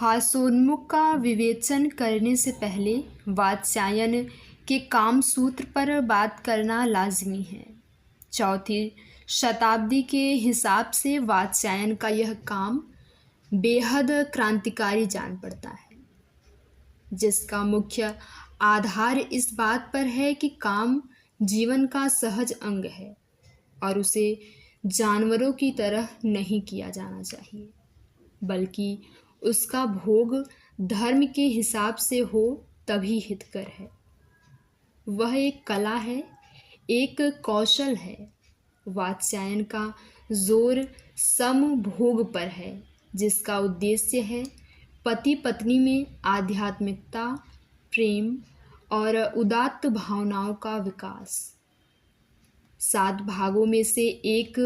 हास्योन्मुख का विवेचन करने से पहले वात्स्यायन के काम सूत्र पर बात करना लाजमी है। चौथी शताब्दी के हिसाब से वात्स्यायन का यह काम बेहद क्रांतिकारी जान पड़ता है, जिसका मुख्य आधार इस बात पर है कि काम जीवन का सहज अंग है और उसे जानवरों की तरह नहीं किया जाना चाहिए, बल्कि उसका भोग धर्म के हिसाब से हो तभी हितकर है। वह एक कला है, एक कौशल है। वात्स्यायन का जोर समभोग पर है, जिसका उद्देश्य है पति पत्नी में आध्यात्मिकता, प्रेम और उदात्त भावनाओं का विकास। 7 भागों में से एक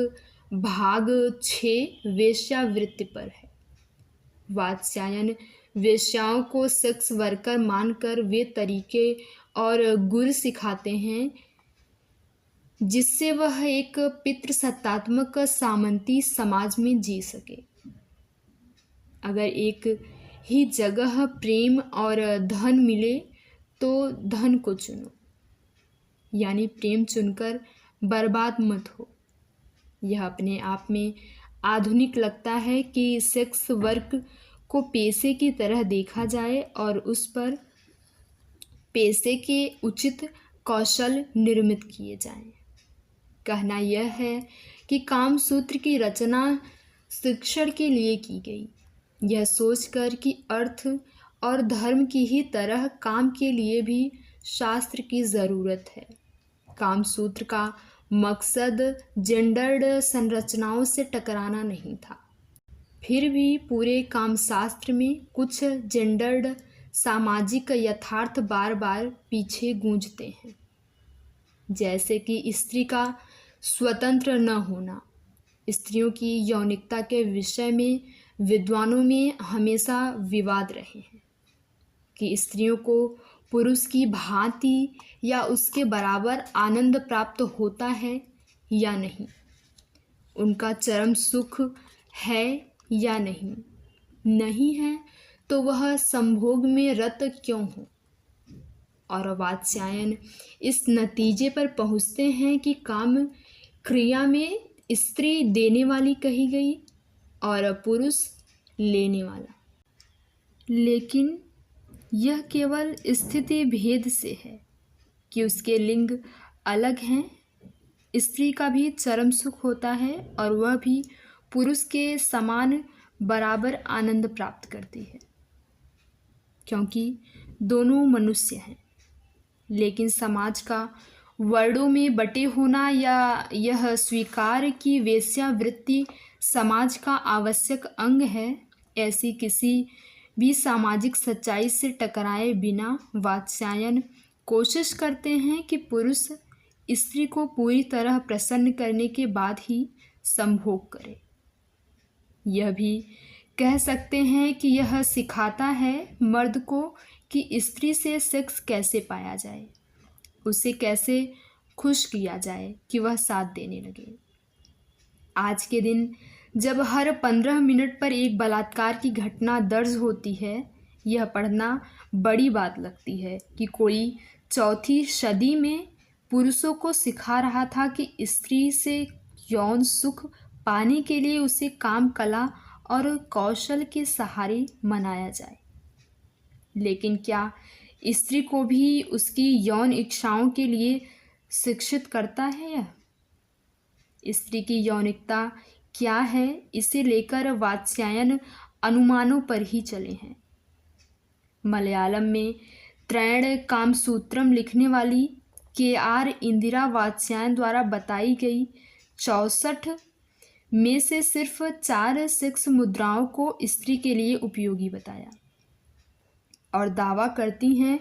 भाग 6 वेश्यावृत्ति पर है। वात्स्यायन वेश्याओं को सेक्स वर्कर मानकर वे तरीके और गुर सिखाते हैं जिससे वह एक पितृसत्तात्मक सामंती समाज में जी सके। अगर एक ही जगह प्रेम और धन मिले तो धन को चुनो, यानी प्रेम चुनकर बर्बाद मत हो। यह अपने आप में आधुनिक लगता है कि सेक्स वर्क को पेशे की तरह देखा जाए और उस पर पेशे के उचित कौशल निर्मित किए जाएं। कहना यह है कि काम सूत्र की रचना शिक्षण के लिए की गई, यह सोचकर कि अर्थ और धर्म की ही तरह काम के लिए भी शास्त्र की ज़रूरत है। काम सूत्र का मकसद जेंडर्ड संरचनाओं से टकराना नहीं था। फिर भी पूरे कामशास्त्र में कुछ जेंडर्ड सामाजिक यथार्थ बार बार पीछे गूंजते हैं, जैसे कि स्त्री का स्वतंत्र न होना। स्त्रियों की यौनिकता के विषय में विद्वानों में हमेशा विवाद रहे हैं कि स्त्रियों को पुरुष की भांति या उसके बराबर आनंद प्राप्त होता है या नहीं, उनका चरम सुख है या नहीं। नहीं है तो वह संभोग में रत क्यों हो। और वात्स्यायन इस नतीजे पर पहुँचते हैं कि काम क्रिया में स्त्री देने वाली कही गई और पुरुष लेने वाला। लेकिन यह केवल स्थिति भेद से है कि उसके लिंग अलग हैं। स्त्री का भी चरम सुख होता है और वह भी पुरुष के समान बराबर आनंद प्राप्त करती है, क्योंकि दोनों मनुष्य हैं। लेकिन समाज का वर्णों में बटे होना या यह स्वीकार कि वेश्यावृत्ति समाज का आवश्यक अंग है, ऐसी किसी भी सामाजिक सच्चाई से टकराए बिना वात्स्यायन कोशिश करते हैं कि पुरुष स्त्री को पूरी तरह प्रसन्न करने के बाद ही संभोग करे। यह भी कह सकते हैं कि यह सिखाता है मर्द को कि स्त्री से सेक्स कैसे पाया जाए, उसे कैसे खुश किया जाए कि वह साथ देने लगे। आज के दिन जब हर 15 मिनट पर एक बलात्कार की घटना दर्ज होती है, यह पढ़ना बड़ी बात लगती है कि कोई 4वीं सदी में पुरुषों को सिखा रहा था कि स्त्री से यौन सुख पाने के लिए उसे काम कला और कौशल के सहारे मनाया जाए। लेकिन क्या स्त्री को भी उसकी यौन इच्छाओं के लिए शिक्षित करता है यह? स्त्री की यौनिकता क्या है, इसे लेकर वात्स्यायन अनुमानों पर ही चले हैं। मलयालम में त्रैण कामसूत्रम लिखने वाली KR इंदिरा वात्स्यायन द्वारा बताई गई 64 में से सिर्फ 4 सेक्स मुद्राओं को स्त्री के लिए उपयोगी बताया और दावा करती हैं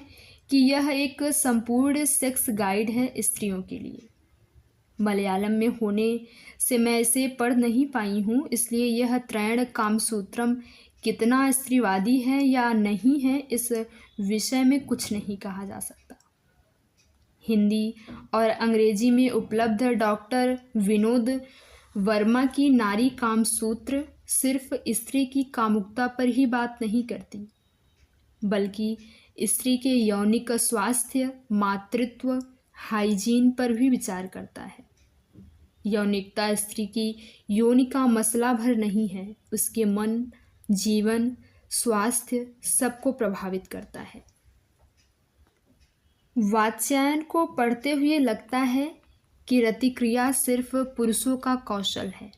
कि यह एक संपूर्ण सेक्स गाइड है स्त्रियों के लिए। मलयालम में होने से मैं इसे पढ़ नहीं पाई हूँ, इसलिए यह त्रैण कामसूत्रम कितना स्त्रीवादी है या नहीं है, इस विषय में कुछ नहीं कहा जा सकता। हिंदी और अंग्रेजी में उपलब्ध डॉक्टर विनोद वर्मा की नारी कामसूत्र सिर्फ स्त्री की कामुकता पर ही बात नहीं करती, बल्कि स्त्री के यौनिक स्वास्थ्य, मातृत्व, हाइजीन पर भी विचार करता है। यौनिकता स्त्री की योनि का मसला भर नहीं है, उसके मन, जीवन, स्वास्थ्य सबको प्रभावित करता है। वात्स्यायन को पढ़ते हुए लगता है कि रतिक्रिया सिर्फ पुरुषों का कौशल है।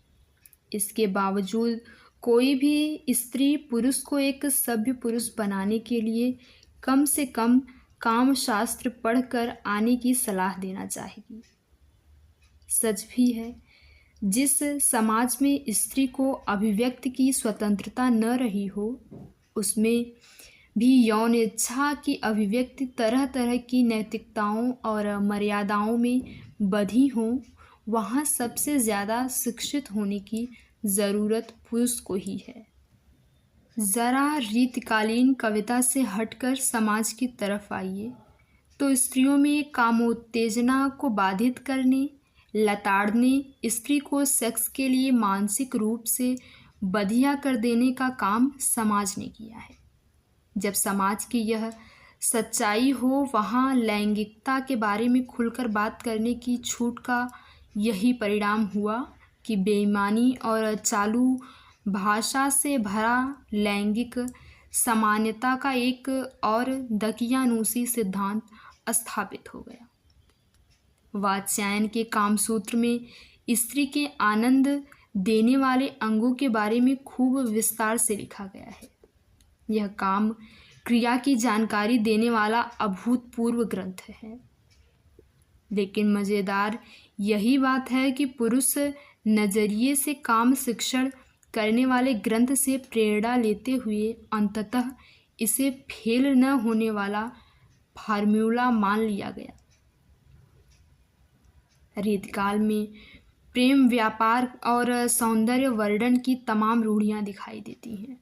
इसके बावजूद कोई भी स्त्री पुरुष को एक सभ्य पुरुष बनाने के लिए कम से कम कामशास्त्र पढ़कर आने की सलाह देना चाहेगी। सच भी है, जिस समाज में स्त्री को अभिव्यक्ति की स्वतंत्रता न रही हो, उसमें भी यौन इच्छा की अभिव्यक्ति तरह तरह की नैतिकताओं और मर्यादाओं में बंधी हो, वहाँ सबसे ज़्यादा शिक्षित होने की ज़रूरत पुरुष को ही है। ज़रा रीतिकालीन कविता से हटकर समाज की तरफ आइए तो स्त्रियों में कामोत्तेजना को बाधित करने, लताड़ने, स्त्री को सेक्स के लिए मानसिक रूप से बधिया कर देने का काम समाज ने किया है। जब समाज की यह सच्चाई हो, वहाँ लैंगिकता के बारे में खुलकर बात करने की छूट का यही परिणाम हुआ कि बेईमानी और चालू भाषा से भरा लैंगिक समानता का एक और दकियानूसी सिद्धांत स्थापित हो गया। वात्स्यायन के कामसूत्र में स्त्री के आनंद देने वाले अंगों के बारे में खूब विस्तार से लिखा गया है। यह काम क्रिया की जानकारी देने वाला अभूतपूर्व ग्रंथ है। लेकिन मज़ेदार यही बात है कि पुरुष नज़रिए से काम शिक्षण करने वाले ग्रंथ से प्रेरणा लेते हुए अंततः इसे फेल न होने वाला फार्मूला मान लिया गया। रीतकाल में प्रेम व्यापार और सौंदर्य वर्णन की तमाम रूढ़ियाँ दिखाई देती हैं।